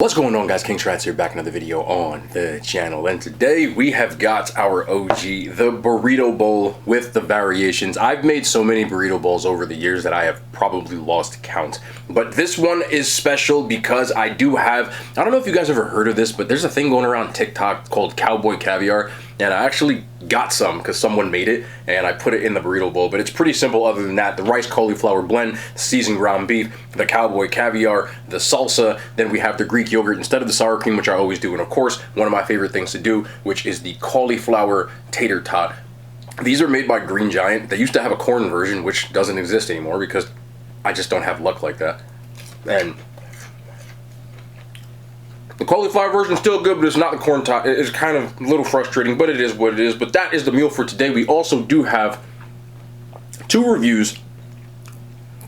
What's going on, guys? King Strats here, back another video on the channel, and today we have got our OG, the burrito bowl with the variations. I've made so many burrito bowls over the years that I have probably lost count, but this one is special because I do have, I don't know if you guys ever heard of this, but there's a thing going around TikTok called cowboy caviar, and I actually got some because someone made it and I put it in the burrito bowl. But it's pretty simple other than that: the rice cauliflower blend, seasoned ground beef, the cowboy caviar, the salsa, then we have the Greek yogurt instead of the sour cream, which I always do, and of course one of my favorite things to do, which is the cauliflower tater tot. These are made by Green Giant. They used to have a corn version, which doesn't exist anymore because I just don't have luck like that. And the cauliflower version is still good, but it's not the corn tot. It's kind of a little frustrating, but it is what it is. But that is the meal for today. We also do have two reviews.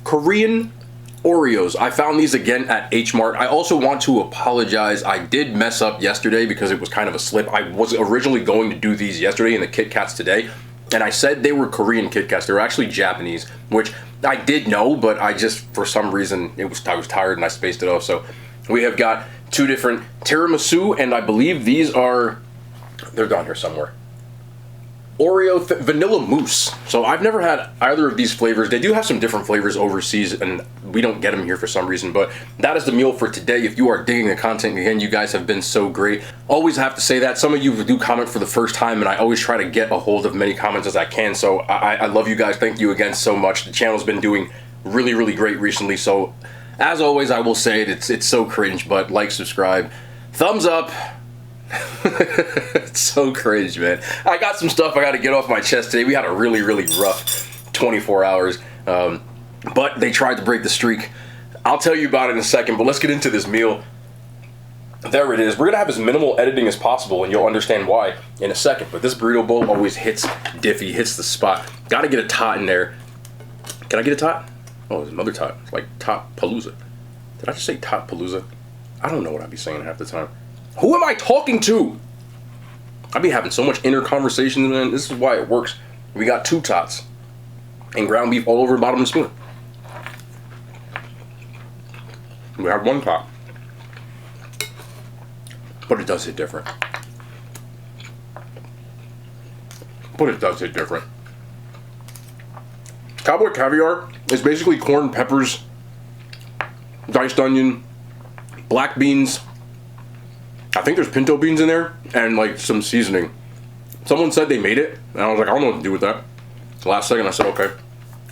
Korean Oreos. I found these again at H Mart. I also want to apologize. I did mess up yesterday because it was kind of a slip. I was originally going to do these yesterday and the Kit Kats today, and I said they were Korean Kit Kats. They were actually Japanese, which I did know, but I just, for some reason, I was tired and I spaced it off. So we have got two different tiramisu, and I believe these are, they're down here somewhere, Oreo vanilla mousse. So I've never had either of these flavors. They do have some different flavors overseas, and we don't get them here for some reason, but that is the meal for today. If you are digging the content, again, you guys have been so great. Always have to say that. Some of you do comment for the first time, and I always try to get a hold of many comments as I can, so I love you guys. Thank you again so much. The channel's been doing really, really great recently, so as always, I will say it's so cringe, but like, subscribe, thumbs up. It's so cringe, man. I got some stuff I got to get off my chest today. We had a really, really rough 24 hours, but they tried to break the streak. I'll tell you about it in a second, but let's get into this meal. There it is. We're going to have as minimal editing as possible, and you'll understand why in a second, but this burrito bowl always hits diffy, hits the spot. Got to get a tot in there. Can I get a tot? Oh, there's another tot. It's like Tot Palooza. Did I just say Tot Palooza? I don't know what I'd be saying half the time. Who am I talking to? I be having so much inner conversation, man. This is why it works. We got two tots and ground beef all over the bottom of the spoon. We have one tot, but it does hit different. Cowboy caviar is basically corn, peppers, diced onion, black beans. I think there's pinto beans in there and like some seasoning. Someone said they made it, and I was like, I don't know what to do with that. Last second I said, okay.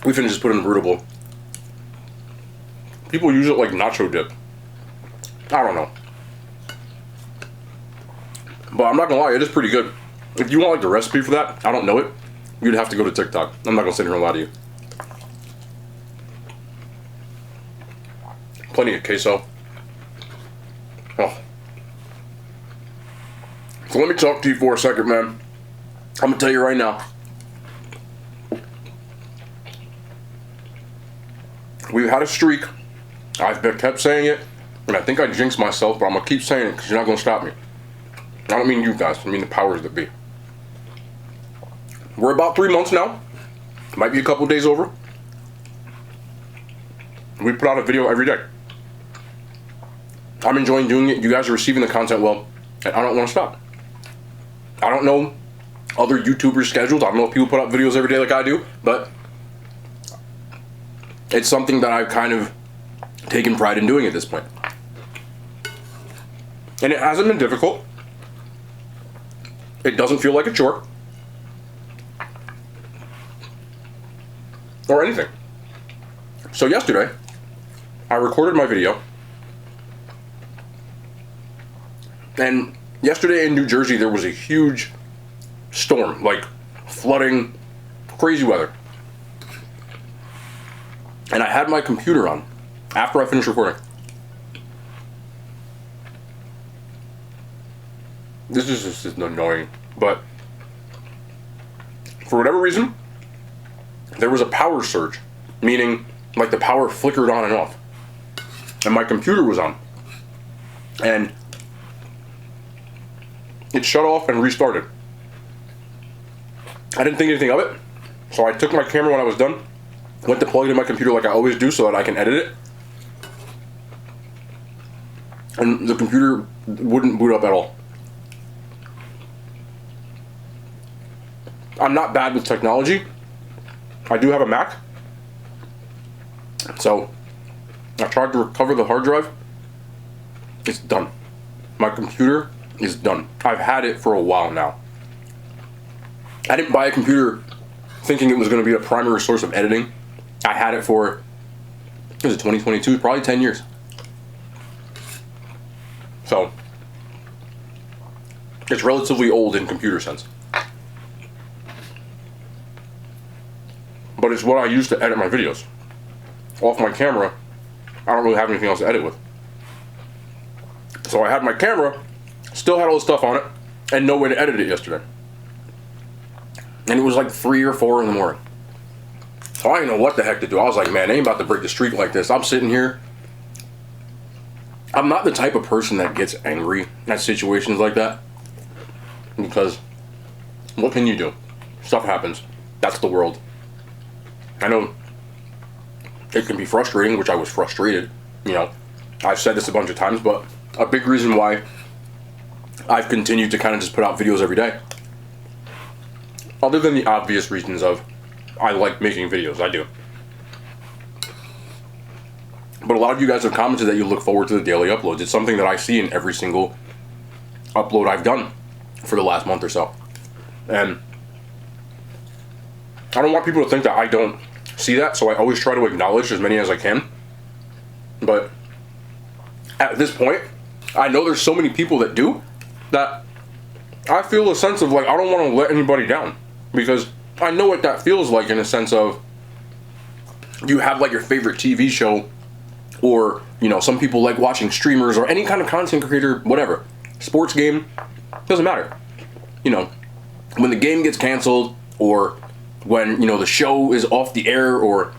We finna just put it in the burrito bowl. People use it like nacho dip. I don't know. But I'm not gonna lie, it is pretty good. If you want like the recipe for that, I don't know it, you'd have to go to TikTok. I'm not gonna sit here and lie to you. Plenty of queso. Oh. So let me talk to you for a second, man. I'm gonna tell you right now. We've had a streak. I've kept saying it, and I think I jinxed myself, but I'm gonna keep saying it because you're not gonna stop me. I don't mean you guys, I mean the powers that be. We're about 3 months now. Might be a couple days over. We put out a video every day. I'm enjoying doing it. You guys are receiving the content well, and I don't want to stop. I don't know other YouTubers' schedules. I don't know if people put up videos every day like I do, but it's something that I've kind of taken pride in doing at this point. And it hasn't been difficult. It doesn't feel like a chore or anything. So yesterday, I recorded my video, and yesterday in New Jersey there was a huge storm, like flooding, crazy weather. And I had my computer on after I finished recording. This is just annoying, but for whatever reason, there was a power surge, meaning like the power flickered on and off, and my computer was on, and it shut off and restarted. I didn't think anything of it, so I took my camera when I was done, went to plug it in my computer like I always do so that I can edit it, and the computer wouldn't boot up at all. I'm not bad with technology. I do have a Mac. So I tried to recover the hard drive. It's done. My computer is done. I've had it for a while now. I didn't buy a computer thinking it was going to be a primary source of editing. I had it for, what was it, 2022? Probably 10 years. So it's relatively old in computer sense. But it's what I use to edit my videos. Off my camera, I don't really have anything else to edit with. So I had my camera, still had all the stuff on it, and no way to edit it yesterday. And it was like 3 or 4 in the morning. So I didn't know what the heck to do. I was like, man, I ain't about to break the streak like this. I'm sitting here. I'm not the type of person that gets angry at situations like that. Because what can you do? Stuff happens. That's the world. I know it can be frustrating, which I was frustrated. You know, I've said this a bunch of times, but a big reason why I've continued to kind of just put out videos every day, other than the obvious reasons of I like making videos, I do. But a lot of you guys have commented that you look forward to the daily uploads. It's something that I see in every single upload I've done for the last month or so. And I don't want people to think that I don't see that, so I always try to acknowledge as many as I can. But at this point, I know there's so many people that do, that I feel a sense of like, I don't want to let anybody down. Because I know what that feels like, in a sense of, you have like your favorite TV show, or, you know, some people like watching streamers or any kind of content creator, whatever. Sports game, doesn't matter. You know, when the game gets canceled, or when, you know, the show is off the air or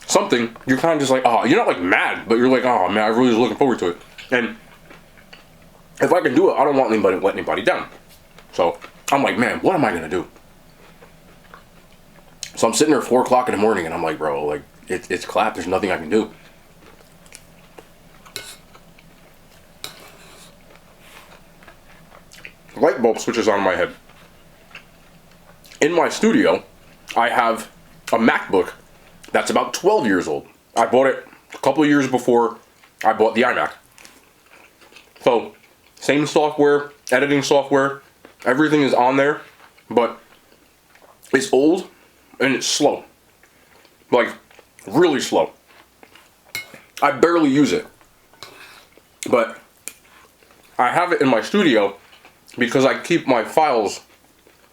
something, you're kind of just like, oh, you're not like mad, but you're like, oh man, I really was looking forward to it. And if I can do it, I don't want anybody to let anybody down. So I'm like, man, what am I gonna do? So I'm sitting there at 4 o'clock in the morning, and I'm like, bro, like, it's clapped. There's nothing I can do. Light bulb switches on in my head. In my studio, I have a MacBook that's about 12 years old. I bought it a couple of years before I bought the iMac. So, same software, editing software, everything is on there, but it's old and it's slow. Like, really slow. I barely use it. But I have it in my studio because I keep my files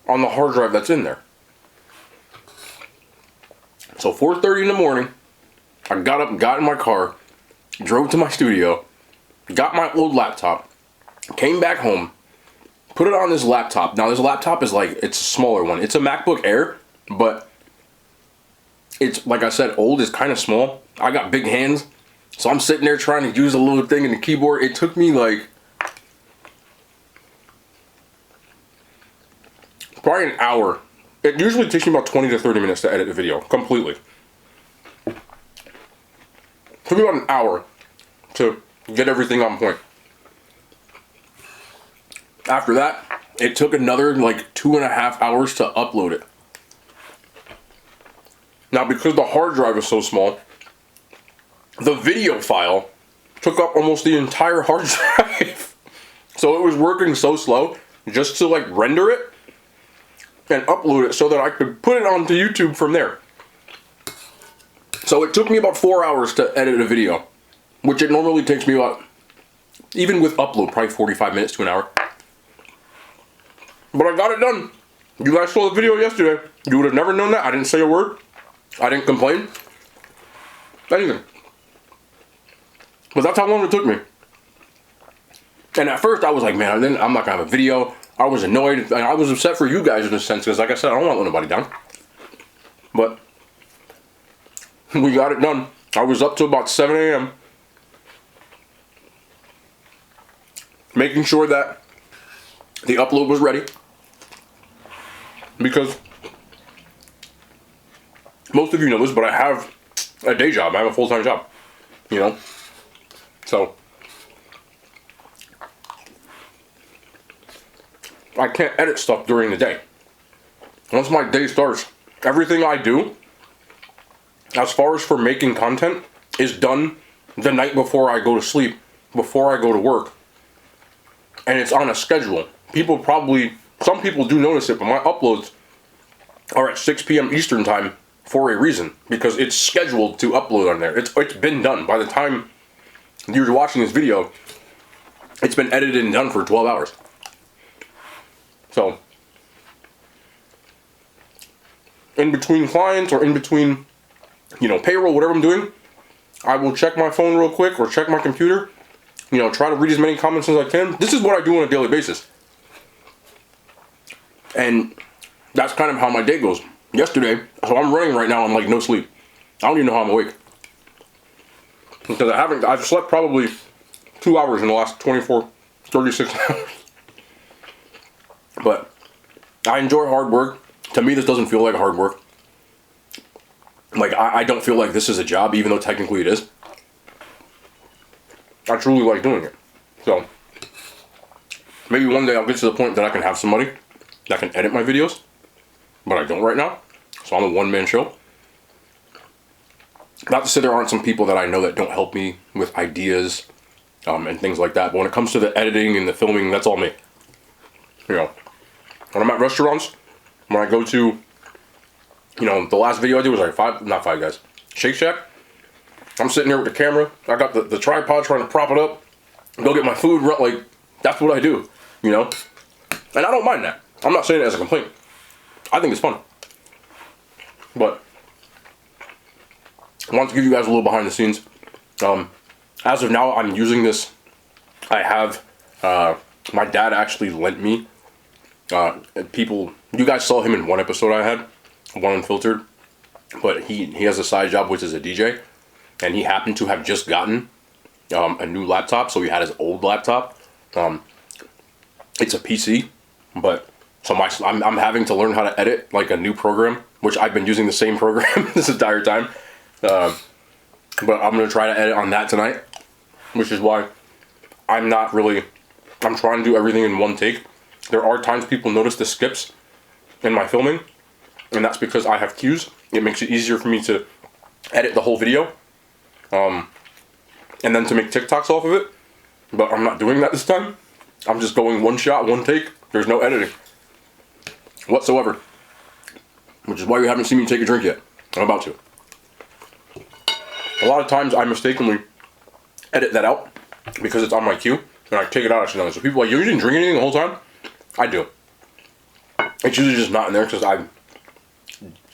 on the hard drive that's in there. So 4:30 in the morning, I got up, got in my car, drove to my studio, got my old laptop, came back home, put it on this laptop. Now this laptop is like, it's a smaller one. It's a MacBook Air, but it's, like I said, old, it's kind of small. I got big hands, so I'm sitting there trying to use a little thing in the keyboard. It took me like probably an hour. It usually takes me about 20 to 30 minutes to edit a video completely. It took me about an hour to get everything on point. After that, it took another like 2.5 hours to upload it. Now, because the hard drive is so small, the video file took up almost the entire hard drive. So it was working so slow just to like render it and upload it so that I could put it onto YouTube from there. So it took me about 4 hours to edit a video, which it normally takes me about, even with upload, probably 45 minutes to an hour. But I got it done. You guys saw the video yesterday. You would have never known that. I didn't say a word. I didn't complain. Anything. But that's how long it took me. And at first I was like, man, I'm not gonna have a video. I was annoyed, and I was upset for you guys in a sense, because like I said, I don't want to let nobody down. But we got it done. I was up to about 7 a.m. making sure that the upload was ready. Because most of you know this, but I have a day job. I have a full-time job, you know. So I can't edit stuff during the day. Once my day starts, everything I do, as far as for making content, is done the night before I go to sleep, before I go to work. And it's on a schedule. Some people do notice it, but my uploads are at 6 p.m. Eastern time for a reason. Because it's scheduled to upload on there. It's been done. By the time you're watching this video, it's been edited and done for 12 hours. So, in between clients or in between, payroll, whatever I'm doing, I will check my phone real quick or check my computer. Try to read as many comments as I can. This is what I do on a daily basis. And that's kind of how my day goes. Yesterday, so I'm running right now on like no sleep. I don't even know how I'm awake. Because I've slept probably 2 hours in the last 36 hours. But I enjoy hard work. To me, this doesn't feel like hard work. Like, I don't feel like this is a job, even though technically it is. I truly like doing it. So, maybe one day I'll get to the point that I can have somebody that can edit my videos. But I don't right now. So I'm a one-man show. Not to say there aren't some people that I know that don't help me with ideas and things like that. But when it comes to the editing and the filming, that's all me. When I'm at restaurants, when I go to, the last video I did was like not Five Guys, Shake Shack. I'm sitting there with the camera. I got the tripod trying to prop it up. Go get my food. Like, that's what I do, And I don't mind that. I'm not saying it as a complaint. I think it's fun. But I want to give you guys a little behind the scenes. As of now, I'm using this. I have, my dad actually lent me, you guys saw him in one episode I had, One Unfiltered, but he has a side job, which is a DJ, and he happened to have just gotten a new laptop, so he had his old laptop. It's a PC, but so I'm having to learn how to edit like a new program, which I've been using the same program this entire time. But I'm going to try to edit on that tonight, which is why I'm trying to do everything in one take. There are times people notice the skips in my filming, and that's because I have cues. It makes it easier for me to edit the whole video, and then to make TikToks off of it. But I'm not doing that this time. I'm just going one shot, one take. There's no editing whatsoever, which is why you haven't seen me take a drink yet. I'm about to. A lot of times I mistakenly edit that out because it's on my cue, and I take it out accidentally. So people are like, you didn't drink anything the whole time? I do. It's usually just not in there because I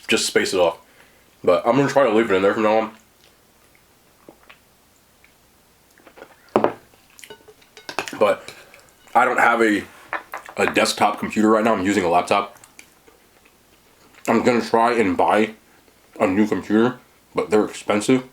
just space it off. But I'm going to try to leave it in there from now on. But I don't have a desktop computer right now. I'm using a laptop. I'm going to try and buy a new computer, but they're expensive.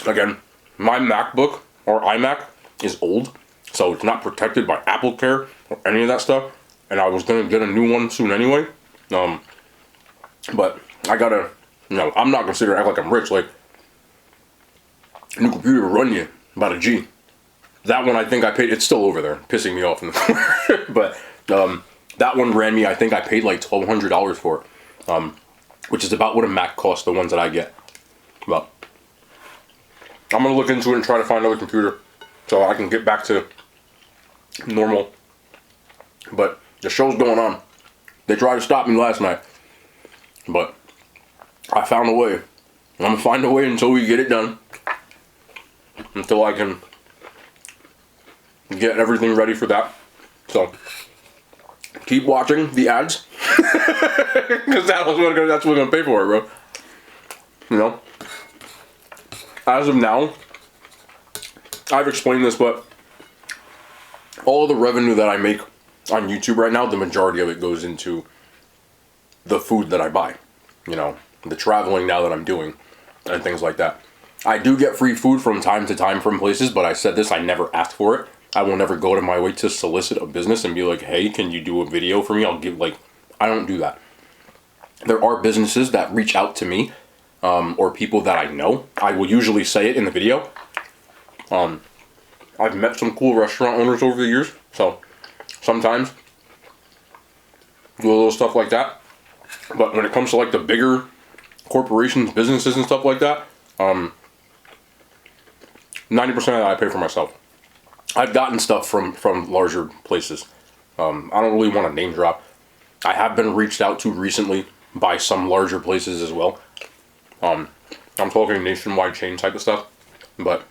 Again, my MacBook or iMac is old, so it's not protected by Apple Care or any of that stuff. And I was going to get a new one soon anyway. But I gotta, I'm not going to sit there and act like I'm rich. Like, a new computer will run you about a G. That one I think I paid, it's still over there, pissing me off in the corner. But that one ran me, I think I paid like $1,200 for it. Which is about what a Mac costs, the ones that I get. But I'm going to look into it and try to find another computer so I can get back to normal. But the show's going on. They tried to stop me last night, but I found a way. I'm going to find a way until we get it done. Until I can get everything ready for that. So, keep watching the ads. Because that's what's going to pay for it, bro. As of now, I've explained this, but all of the revenue that I make on YouTube right now, the majority of it goes into the food that I buy. The traveling now that I'm doing and things like that. I do get free food from time to time from places, but I said this, I never asked for it. I will never go to my way to solicit a business and be like, hey, can you do a video for me? I'll give, I don't do that. There are businesses that reach out to me, or people that I know. I will usually say it in the video. I've met some cool restaurant owners over the years, so sometimes do a little stuff like that. But when it comes to like the bigger corporations, businesses, and stuff like that, 90% of that I pay for myself. I've gotten stuff from larger places. I don't really want to name drop. I have been reached out to recently by some larger places as well. I'm talking nationwide chain type of stuff, but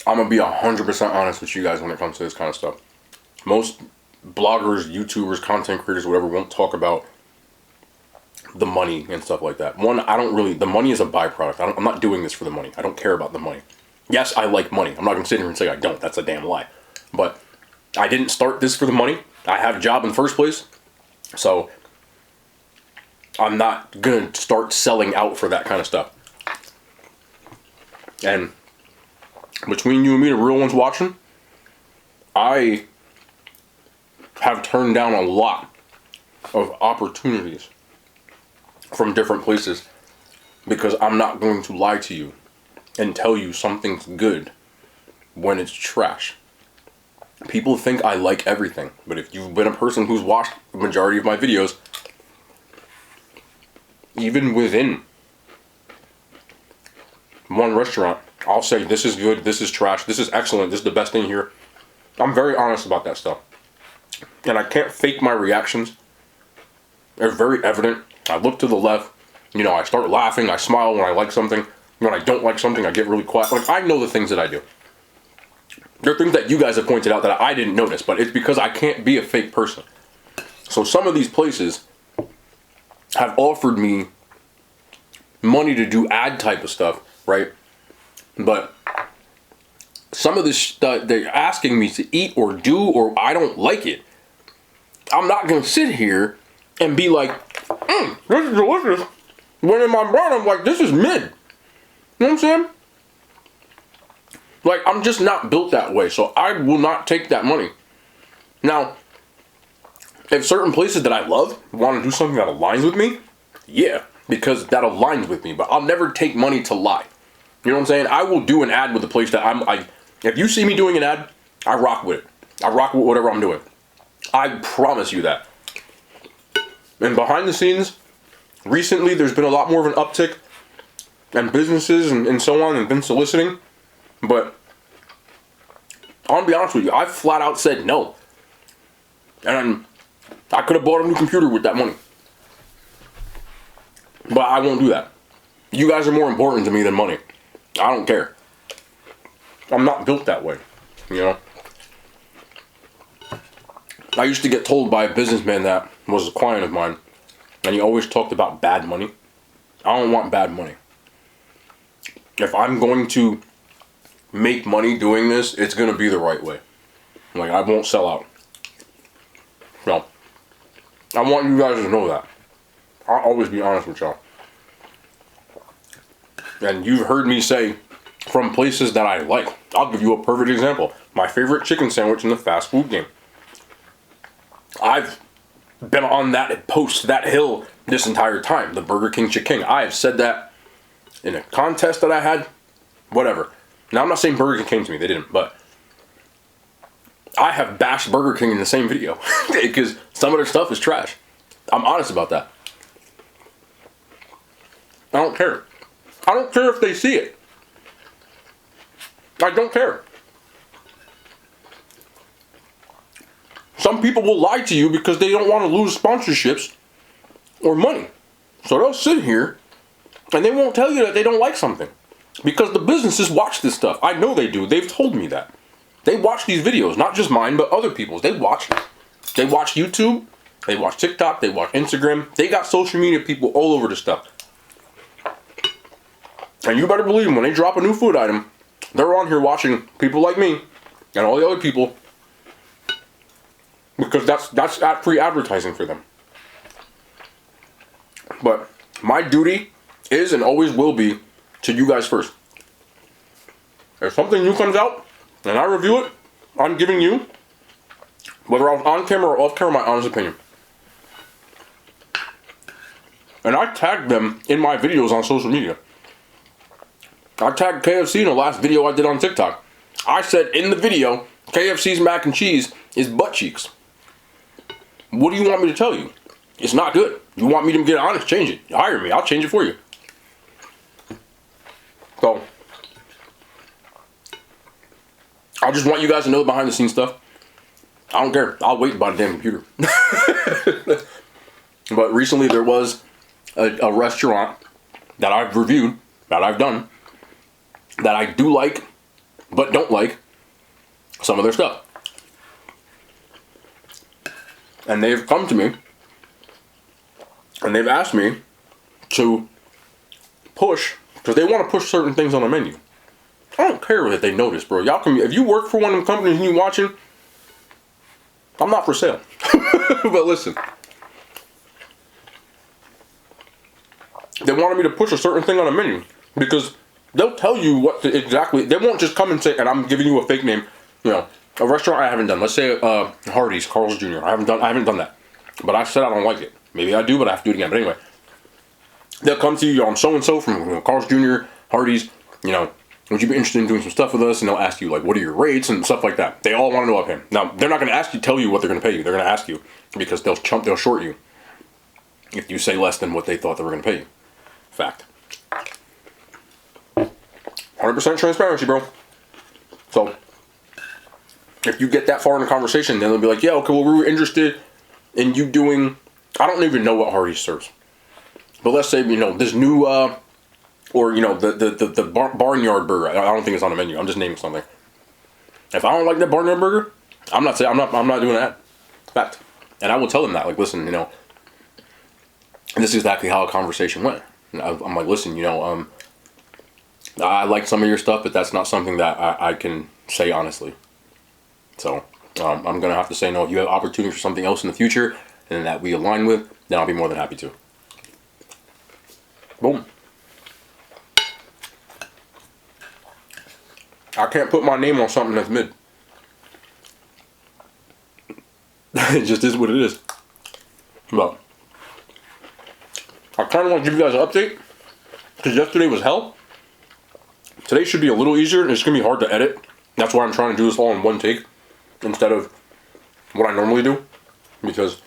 I'm gonna be 100% honest with you guys when it comes to this kind of stuff. Most bloggers, YouTubers, content creators, whatever, won't talk about the money and stuff like that. One, the money is a byproduct. I'm not doing this for the money. I don't care about the money. Yes, I like money. I'm not gonna sit here and say I don't. That's a damn lie. But I didn't start this for the money. I have a job in the first place, so I'm not gonna start selling out for that kind of stuff. And between you and me, the real ones watching, I have turned down a lot of opportunities from different places because I'm not going to lie to you and tell you something's good when it's trash. People think I like everything, but if you've been a person who's watched the majority of my videos, even within one restaurant, I'll say this is good, this is trash, this is excellent, this is the best thing here. I'm very honest about that stuff. And I can't fake my reactions. They're very evident. I look to the left, I start laughing, I smile when I like something. When I don't like something, I get really quiet. Like, I know the things that I do. There are things that you guys have pointed out that I didn't notice, but it's because I can't be a fake person. So some of these places have offered me money to do ad type of stuff, right? But some of this stuff they're asking me to eat or do, or I don't like it. I'm not going to sit here and be like, this is delicious. When in my brain, I'm like, this is mid. You know what I'm saying? Like, I'm just not built that way, so I will not take that money. Now, if certain places that I love want to do something that aligns with me, yeah, because that aligns with me, but I'll never take money to lie. You know what I'm saying? I will do an ad with a place that if you see me doing an ad, I rock with it. I rock with whatever I'm doing. I promise you that. And behind the scenes, recently there's been a lot more of an uptick, and businesses and so on have been soliciting. But I'll be honest with you, I flat out said no. And I could have bought a new computer with that money. But I won't do that. You guys are more important to me than money. I don't care. I'm not built that way, I used to get told by a businessman that was a client of mine, and he always talked about bad money. I don't want bad money. If I'm going to make money doing this, it's going to be the right way. Like, I won't sell out. No. I want you guys to know that. I'll always be honest with y'all. And you've heard me say from places that I like. I'll give you a perfect example. My favorite chicken sandwich in the fast food game. I've been on that hill this entire time. The Burger King chicken. I have said that in a contest that I had. Whatever. Now, I'm not saying Burger King came to me. They didn't. But I have bashed Burger King in the same video. Because some of their stuff is trash. I'm honest about that. I don't care. I don't care if they see it. I don't care. Some people will lie to you because they don't want to lose sponsorships or money. So they'll sit here and they won't tell you that they don't like something. Because the businesses watch this stuff. I know they do. They've told me that. They watch these videos, not just mine, but other people's. They watch YouTube. They watch TikTok. They watch Instagram. They got social media people all over this stuff. And you better believe when they drop a new food item, they're on here watching people like me and all the other people, because that's free advertising for them. But my duty is and always will be to you guys first. If something new comes out and I review it, I'm giving you, whether I was on camera or off camera, my honest opinion. And I tag them in my videos on social media. I tagged KFC in the last video I did on TikTok. I said in the video, KFC's mac and cheese is butt cheeks. What do you want me to tell you? It's not good. You want me to get honest? Change it. Hire me. I'll change it for you. So, I just want you guys to know the behind the scenes stuff. I don't care. I'll wait to buy the damn computer. But recently there was a restaurant that I've reviewed, that I've done, that I do like, but don't like some of their stuff. And they've come to me, and they've asked me to push, because they want to push certain things on the menu. I don't care that they notice, bro. Y'all can, if you work for one of them companies and you watching, I'm not for sale. But listen, they wanted me to push a certain thing on the menu because they'll tell you what to exactly. They won't just come and say, and I'm giving you a fake name. You know, a restaurant I haven't done. Let's say Hardee's, Carl's Jr. I haven't done that. But I said I don't like it. Maybe I do, but I have to do it again. But anyway, they'll come to you. I'm so and so from Carl's Jr., Hardee's. You know, would you be interested in doing some stuff with us? And they'll ask you like, what are your rates and stuff like that. They all want to know offhand. Now they're not going to tell you what they're going to pay you. They're going to ask you because they'll short you if you say less than what they thought they were going to pay you. Fact. 100% transparency, bro. So, if you get that far in the conversation, then they'll be like, yeah, okay, well, we were interested in you doing, I don't even know what Hardee's serves. But let's say, you know, this new, or, you know, the Barnyard Burger. I don't think it's on the menu. I'm just naming something. If I don't like that Barnyard Burger, I'm not doing that. Fact. And I will tell them that, like, listen, you know, and this is exactly how a conversation went. I'm like, listen, you know, I like some of your stuff, but that's not something that I can say honestly. So I'm going to have to say no. If you have opportunities for something else in the future and that we align with, then I'll be more than happy to. Boom. I can't put my name on something that's mid. It just is what it is. But I kind of want to give you guys an update because yesterday was hell. Today should be a little easier and it's going to be hard to edit. That's why I'm trying to do this all in one take instead of what I normally do because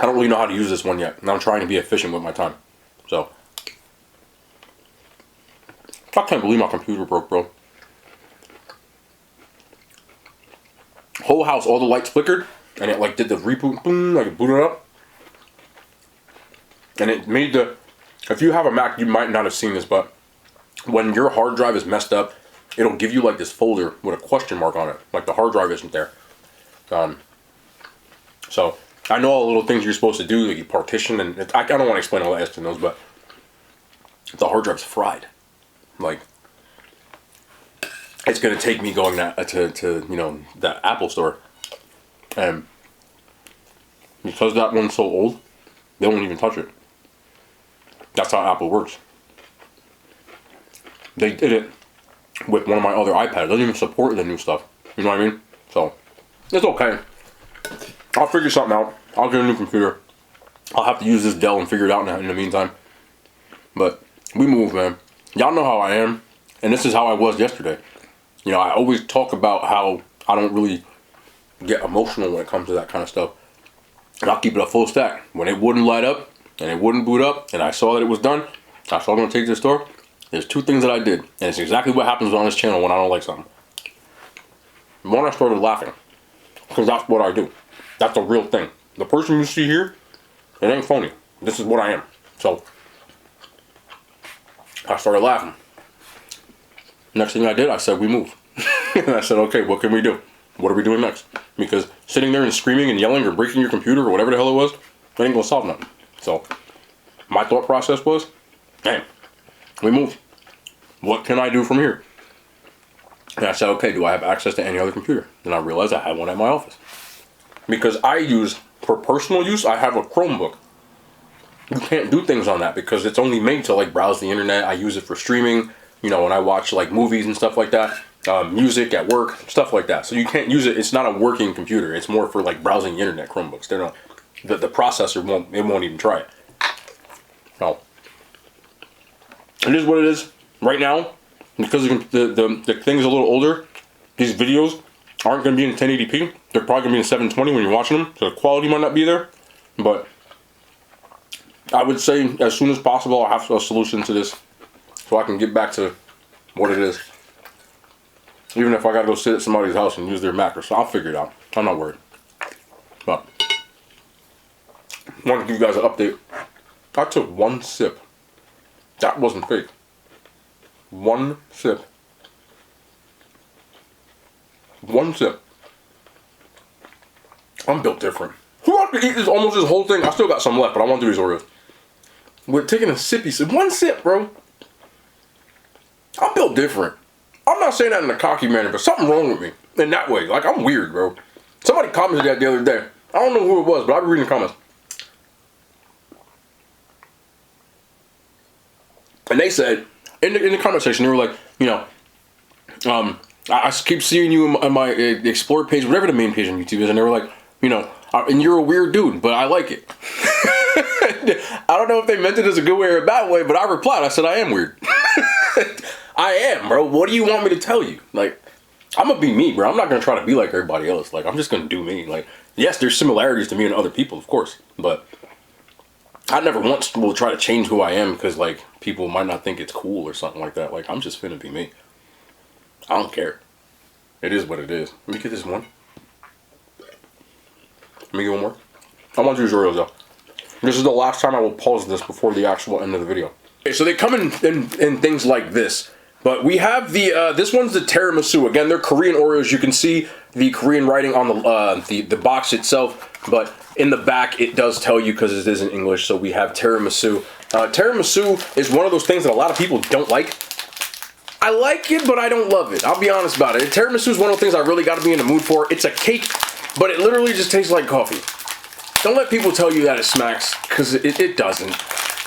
I don't really know how to use this one yet and I'm trying to be efficient with my time. So, I can't believe my computer broke, bro. Whole house, all the lights flickered and it like did the reboot, boom, like it booted up. And it made if you have a Mac, you might not have seen this, but when your hard drive is messed up, it'll give you like this folder with a question mark on it. Like the hard drive isn't there. So I know all the little things you're supposed to do, like you partition, and I don't want to explain all the S's and O's, but the hard drive's fried. Like, it's going to take me going to you know, that Apple store. And because that one's so old, they won't even touch it. That's how Apple works. They did it with one of my other iPads. It doesn't even support the new stuff. You know what I mean? So, it's okay. I'll figure something out. I'll get a new computer. I'll have to use this Dell and figure it out in the meantime. But, we move, man. Y'all know how I am. And this is how I was yesterday. You know, I always talk about how I don't really get emotional when it comes to that kind of stuff. And I'll keep it a full stack. When it wouldn't light up, and it wouldn't boot up, and I saw that it was done, I saw I'm going to take it to the store. There's two things that I did, and it's exactly what happens on this channel when I don't like something. One, I started laughing, because that's what I do. That's a real thing. The person you see here, it ain't phony. This is what I am. So, I started laughing. Next thing I did, I said, we move. And I said, okay, what can we do? What are we doing next? Because sitting there and screaming and yelling or breaking your computer or whatever the hell it was, it ain't going to solve nothing. So, my thought process was, damn, we move. What can I do from here? And I said, okay, do I have access to any other computer? Then I realized I had one at my office. Because I use, for personal use, I have a Chromebook. You can't do things on that because it's only made to like browse the internet. I use it for streaming, you know, when I watch like movies and stuff like that. Music at work, stuff like that. So you can't use it. It's not a working computer. It's more for like browsing the internet. Chromebooks. They're not. The processor won't even try it. No. It is what it is. right now, because the thing's a little older, these videos aren't going to be in 1080p. They're probably going to be in 720 when you're watching them, so the quality might not be there. But I would say as soon as possible, I'll have a solution to this so I can get back to what it is. Even if I got to go sit at somebody's house and use their Mac, so I'll figure it out. I'm not worried. But I want to give you guys an update. I took one sip. That wasn't fake. One sip. One sip. I'm built different. Who wants to eat this almost this whole thing? I still got some left, but I want to do these Oreos. We're taking a sippy sip. One sip, bro. I'm built different. I'm not saying that in a cocky manner, but something wrong with me in that way. Like, I'm weird, bro. Somebody commented that the other day. I don't know who it was, but I've been reading the comments. And they said, in the comment section, they were like, you know, I keep seeing you on my Explore page, whatever the main page on YouTube is, and they were like, you know, and you're a weird dude, but I like it. I don't know if they meant it as a good way or a bad way, but I replied, I said, I am weird. I am, bro. What do you want me to tell you? Like, I'm gonna be me, bro. I'm not gonna try to be like everybody else. Like, I'm just gonna do me. Like, yes, there's similarities to me and other people, of course, but I never once will try to change who I am because, like, people might not think it's cool or something like that. Like, I'm just finna be me. I don't care. It is what it is. Let me get this one. Let me get one more. I want to use Oreos, though. This is the last time I will pause this before the actual end of the video. Okay, so they come in things like this. But we have the, this one's the tiramisu. Again, they're Korean Oreos. You can see the Korean writing on the box itself. But in the back, it does tell you because it is in English. So we have tiramisu. Tiramisu is one of those things that a lot of people don't like. I like it, but I don't love it. I'll be honest about it. Tiramisu is one of the things I really got to be in the mood for. It's a cake, but it literally just tastes like coffee. Don't let people tell you that it smacks, because it doesn't.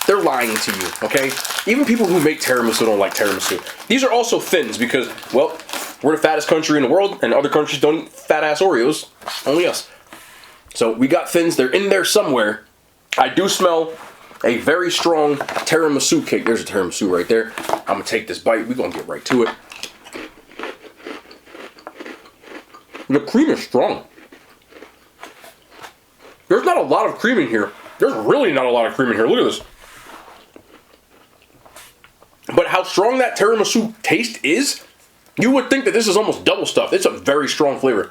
They're lying to you, okay? Even people who make tiramisu don't like tiramisu. These are also thins because, well, we're the fattest country in the world, and other countries don't eat fat-ass Oreos. Only us. So we got thins. They're in there somewhere. I do smell a very strong tiramisu cake. There's a tiramisu right there. I'm going to take this bite. We're going to get right to it. The cream is strong. There's not a lot of cream in here. There's really not a lot of cream in here. Look at this. But how strong that tiramisu taste is, you would think that this is almost double stuffed. It's a very strong flavor.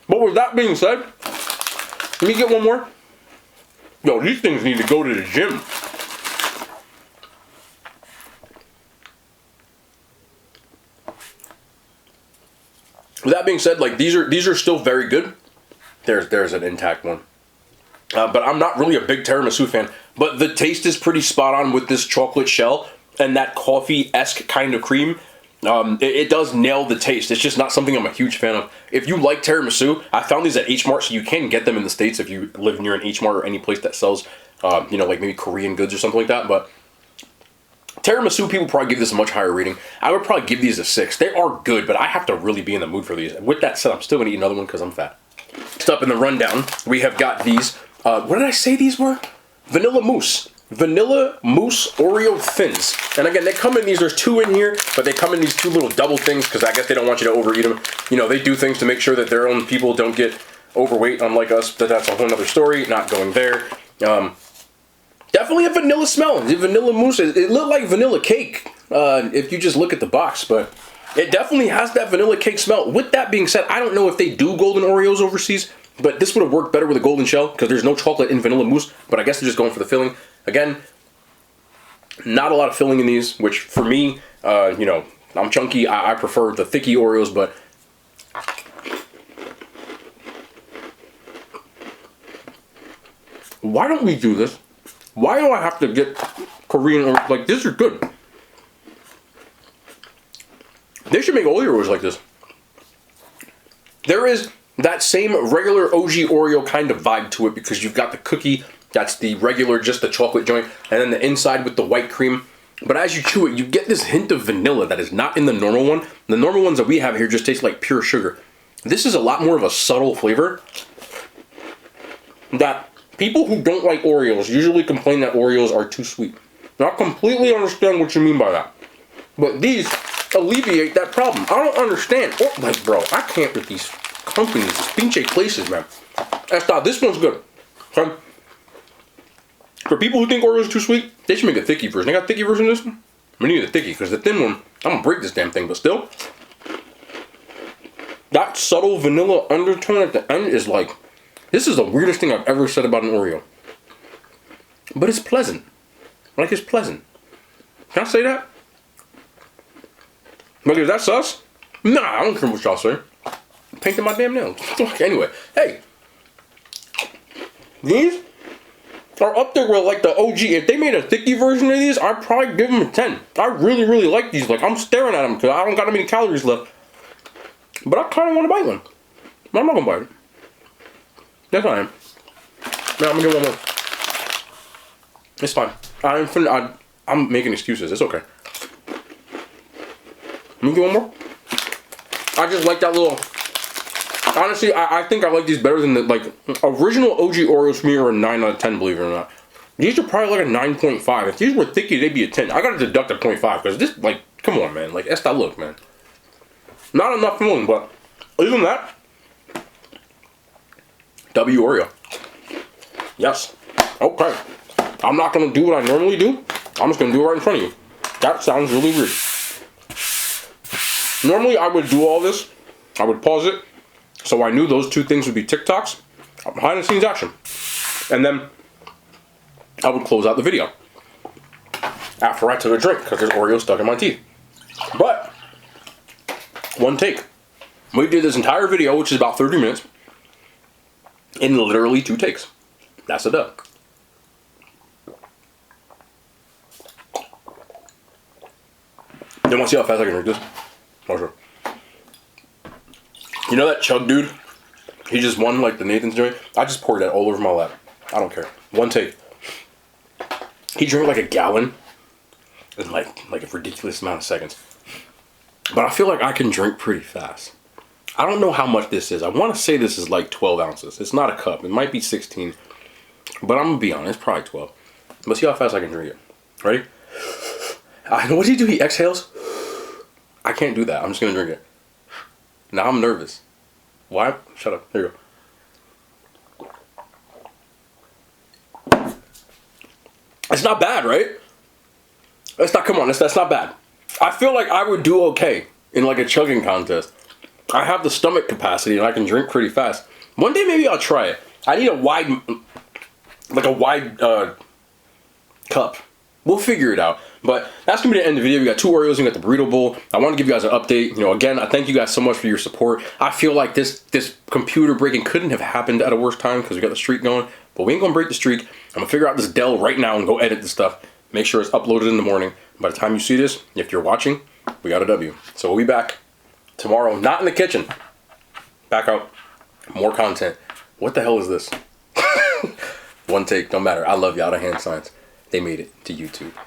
But with that being said, let me get one more. Yo, these things need to go to the gym. With that being said, like these are still very good. There's an intact one. But I'm not really a big tiramisu fan. But the taste is pretty spot on with this chocolate shell and that coffee-esque kind of cream. It does nail the taste. It's just not something I'm a huge fan of. If you like tiramisu, I found these at H Mart, so you can get them in the States if you live near an H Mart or any place that sells, you know, like maybe Korean goods or something like that. But tiramisu, people probably give this a much higher rating. I would probably give these a 6. They are good, but I have to really be in the mood for these. With that said, I'm still going to eat another one because I'm fat. Next up in the rundown, we have got these. What did I say these were? Vanilla mousse. Vanilla mousse Oreo thins. And again, they come in these, there's 2 in here, but they come in these 2 little double things because I guess they don't want you to overeat them. You know, they do things to make sure that their own people don't get overweight, unlike us, but that's a whole nother story, not going there. Definitely a vanilla smell. The vanilla mousse, it looked like vanilla cake if you just look at the box, but it definitely has that vanilla cake smell. With that being said, I don't know if they do golden Oreos overseas, but this would have worked better with a golden shell because there's no chocolate in vanilla mousse, but I guess they're just going for the filling. Again, not a lot of filling in these, which for me, you know, I'm chunky. I prefer the thicky Oreos, but why don't we do this? Why do I have to get Korean Oreos? Like, these are good. They should make all the Oreos like this. There is that same regular OG Oreo kind of vibe to it because you've got the cookie, that's the regular, just the chocolate joint, and then the inside with the white cream. But as you chew it, you get this hint of vanilla that is not in the normal one. The normal ones that we have here just taste like pure sugar. This is a lot more of a subtle flavor that People who don't like Oreos usually complain that Oreos are too sweet. And I completely understand what you mean by that. But these alleviate that problem. I don't understand. Like, bro, I can't with these companies, these pinche places, man. This one's good. Okay? For people who think Oreos are too sweet, they should make a thicky version. They got a thicky version of this one? We need a thicky, because the thin one, I'm gonna break this damn thing, but still. That subtle vanilla undertone at the end is like, this is the weirdest thing I've ever said about an Oreo. But it's pleasant. Like, it's pleasant. Can I say that? Like, is that sus? Nah, I don't care what y'all say. Painting my damn nails. Anyway, hey. These are up there with, like, the OG. If they made a thicky version of these, I'd probably give them a 10. I really, really like these. Like, I'm staring at them because I don't got that many calories left. But I kind of want to buy one. But I'm not going to buy it. Yes, I am. Now, I'm going to get one more. It's fine. I'm making excuses. It's okay. Let me get one more. I just like that little... Honestly, I think I like these better than the, like, original OG Oreos for me are a 9 out of 10, believe it or not. These are probably like a 9.5. If these were thicky, they'd be a 10. I gotta deduct a 0.5, because this, like, come on, man. Like, that's that look, man. Not enough filling, but other than that, W Oreo. Yes. Okay. I'm not gonna do what I normally do. I'm just gonna do it right in front of you. That sounds really weird. Normally, I would do all this. I would pause it. So I knew those two things would be TikToks, behind the scenes action. And then I would close out the video after I took a drink because there's Oreo stuck in my teeth. But one take. We did this entire video, which is about 30 minutes, in literally 2 takes. That's a dub. You want to see how fast I can drink this? Oh, sure. You know that chug dude? He just won like the Nathan's doing. I just poured that all over my lap. I don't care. One take. He drank like a gallon in like a ridiculous amount of seconds. But I feel like I can drink pretty fast. I don't know how much this is. I want to say this is like 12 ounces. It's not a cup. It might be 16. But I'm going to be honest. It's probably 12. Let's see how fast I can drink it. Ready? What does he do? He exhales? I can't do that. I'm just going to drink it. Now I'm nervous. Why? Shut up. Here you go. It's not bad, right? That's not, come on, that's not bad. I feel like I would do okay in like a chugging contest. I have the stomach capacity and I can drink pretty fast. One day maybe I'll try it. I need a wide cup. We'll figure it out. But that's going to be the end of the video. We got 2 Oreos and we got the burrito bowl. I want to give you guys an update. You know, again, I thank you guys so much for your support. I feel like this computer breaking couldn't have happened at a worse time because we got the streak going. But we ain't going to break the streak. I'm going to figure out this Dell right now and go edit the stuff. Make sure it's uploaded in the morning. By the time you see this, if you're watching, we got a W. So we'll be back tomorrow, not in the kitchen. Back out. More content. What the hell is this? One take, don't matter. I love you out of hand signs. They made it to YouTube.